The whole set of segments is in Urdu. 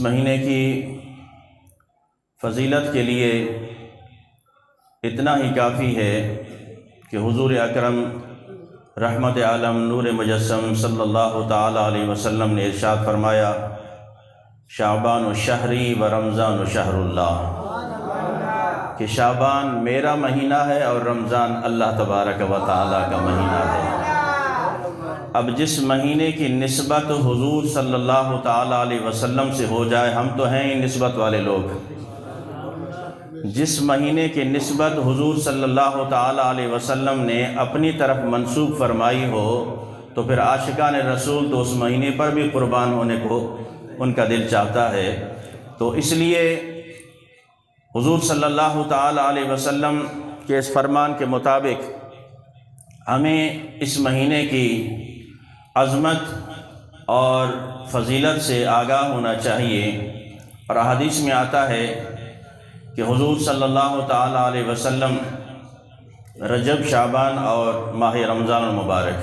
مہینے کی فضیلت کے لیے اتنا ہی کافی ہے کہ حضور اکرم رحمت عالم نور مجسم صلی اللہ تعالی علیہ وسلم نے ارشاد فرمایا، شعبان و شہری و رمضان و شہر اللہ، کہ شعبان میرا مہینہ ہے اور رمضان اللہ تبارک و تعالی کا مہینہ ہے۔ اب جس مہینے کی نسبت حضور صلی اللہ تعالی علیہ وسلم سے ہو جائے، ہم تو ہیں ہی نسبت والے لوگ، جس مہینے کی نسبت حضور صلی اللہ تعالی علیہ وسلم نے اپنی طرف منسوب فرمائی ہو تو پھر عاشقان رسول تو اس مہینے پر بھی قربان ہونے کو ان کا دل چاہتا ہے۔ تو اس لیے حضور صلی اللہ تعالی علیہ وسلم کے اس فرمان کے مطابق ہمیں اس مہینے کی عظمت اور فضیلت سے آگاہ ہونا چاہیے۔ اور احادیث میں آتا ہے کہ حضور صلی اللہ تعالی علیہ وسلم رجب، شعبان اور ماہ رمضان المبارک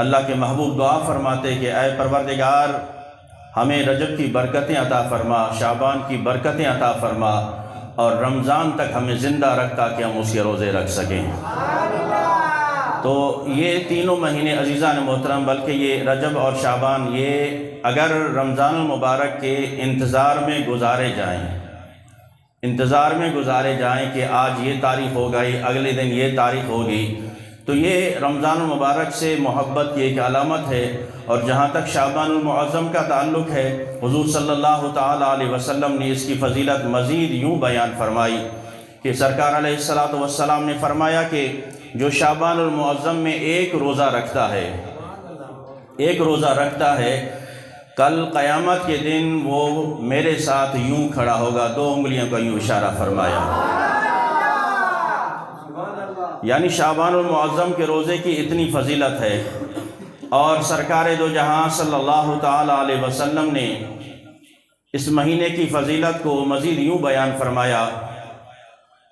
اللہ کے محبوب دعا فرماتے کہ اے پروردگار، ہمیں رجب کی برکتیں عطا فرما، شعبان کی برکتیں عطا فرما اور رمضان تک ہمیں زندہ رکھ تاکہ ہم اس کے روزے رکھ سکیں۔ تو یہ تینوں مہینے عزیزان محترم، بلکہ یہ رجب اور شعبان، یہ اگر رمضان المبارک کے انتظار میں گزارے جائیں کہ آج یہ تاریخ ہو گئی، اگلے دن یہ تاریخ ہوگی، تو یہ رمضان المبارک سے محبت کی ایک علامت ہے۔ اور جہاں تک شعبان المعظم کا تعلق ہے، حضور صلی اللہ تعالی علیہ وسلم نے اس کی فضیلت مزید یوں بیان فرمائی کہ سرکار علیہ السلام نے فرمایا کہ جو شعبان المعظم میں ایک روزہ رکھتا ہے کل قیامت کے دن وہ میرے ساتھ یوں کھڑا ہوگا، 2 انگلیوں کا یوں اشارہ فرمایا، یعنی شعبان المعظم کے روزے کی اتنی فضیلت ہے۔ اور سرکار دو جہاں صلی اللہ تعالی علیہ وسلم نے اس مہینے کی فضیلت کو مزید یوں بیان فرمایا۔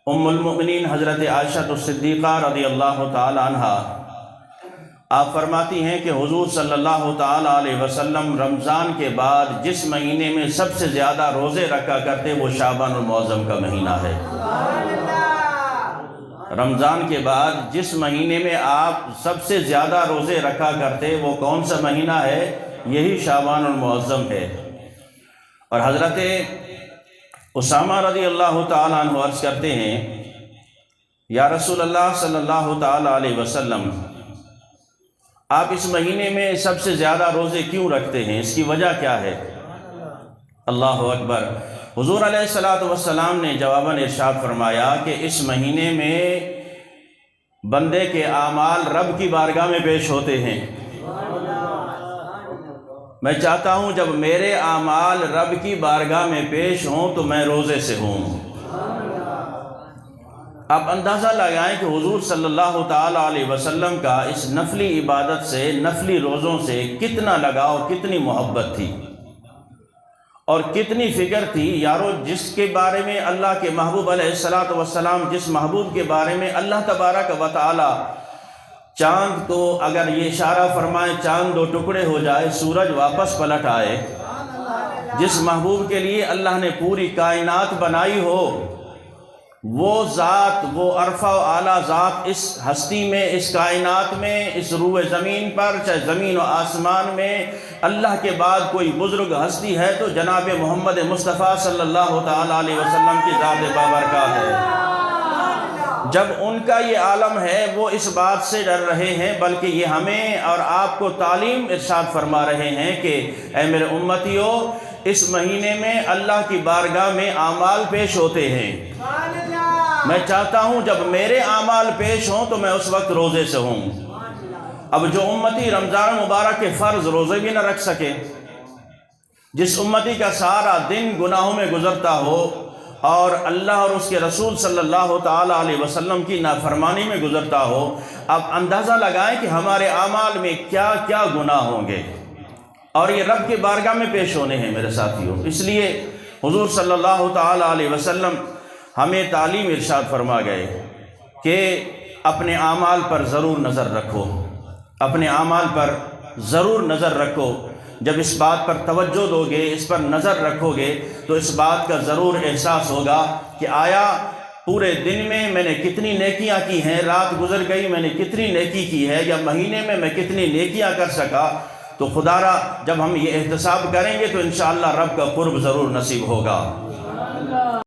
ام المؤمنین حضرت عائشہ الصدیقہ رضی اللہ تعالی عنہ آپ فرماتی ہیں کہ حضور صلی اللہ تعالی علیہ وسلم رمضان کے بعد جس مہینے میں سب سے زیادہ روزے رکھا کرتے وہ شعبان المعظم کا مہینہ ہے۔ رمضان کے بعد جس مہینے میں آپ سب سے زیادہ روزے رکھا کرتے وہ کون سا مہینہ ہے؟ یہی شعبان المعظم ہے۔ اور حضرت اسامہ رضی اللہ تعالیٰ عنہ عرض کرتے ہیں، یا رسول اللہ صلی اللہ تعالیٰ علیہ وسلم، آپ اس مہینے میں سب سے زیادہ روزے کیوں رکھتے ہیں؟ اس کی وجہ کیا ہے؟ اللہ اکبر۔ حضور علیہ السلام نے جواباً ارشاد فرمایا کہ اس مہینے میں بندے کے اعمال رب کی بارگاہ میں پیش ہوتے ہیں۔ میں چاہتا ہوں جب میرے اعمال رب کی بارگاہ میں پیش ہوں تو میں روزے سے ہوں۔ آپ اندازہ لگائیں کہ حضور صلی اللہ تعالی علیہ وسلم کا اس نفلی عبادت سے، نفلی روزوں سے کتنا لگاؤ، کتنی محبت تھی اور کتنی فکر تھی۔ یارو، جس کے بارے میں اللہ کے محبوب علیہ السلام، جس محبوب کے بارے میں اللہ تبارک و تعالی چاند کو اگر یہ اشارہ فرمائے چاند 2 ٹکڑے ہو جائے، سورج واپس پلٹ آئے، جس محبوب کے لیے اللہ نے پوری کائنات بنائی ہو، وہ ذات، وہ عرفہ و اعلیٰ ذات اس ہستی میں، اس کائنات میں، اس روئے زمین پر، چاہے زمین و آسمان میں اللہ کے بعد کوئی بزرگ ہستی ہے تو جناب محمد مصطفیٰ صلی اللہ تعالی علیہ وسلم کی ذات بابرکات ہے۔ جب ان کا یہ عالم ہے وہ اس بات سے ڈر رہے ہیں، بلکہ یہ ہمیں اور آپ کو تعلیم ارشاد فرما رہے ہیں کہ اے میرے امتیو، اس مہینے میں اللہ کی بارگاہ میں اعمال پیش ہوتے ہیں۔ میں چاہتا ہوں جب میرے اعمال پیش ہوں تو میں اس وقت روزے سے ہوں۔ اب جو امتی رمضان مبارک کے فرض روزے بھی نہ رکھ سکے، جس امتی کا سارا دن گناہوں میں گزرتا ہو اور اللہ اور اس کے رسول صلی اللہ تعالی علیہ وسلم کی نافرمانی میں گزرتا ہو، اب اندازہ لگائیں کہ ہمارے اعمال میں کیا کیا گناہ ہوں گے، اور یہ رب کے بارگاہ میں پیش ہونے ہیں میرے ساتھیوں۔ اس لیے حضور صلی اللہ تعالی علیہ وسلم ہمیں تعلیم ارشاد فرما گئے کہ اپنے اعمال پر ضرور نظر رکھو، اپنے اعمال پر ضرور نظر رکھو۔ جب اس بات پر توجہ دو گے، اس پر نظر رکھو گے، تو اس بات کا ضرور احساس ہوگا کہ آیا پورے دن میں نے کتنی نیکیاں کی ہیں، رات گزر گئی میں نے کتنی نیکی کی ہے، یا مہینے میں کتنی نیکیاں کر سکا۔ تو خدا را جب ہم یہ احتساب کریں گے تو انشاءاللہ رب کا قرب ضرور نصیب ہوگا۔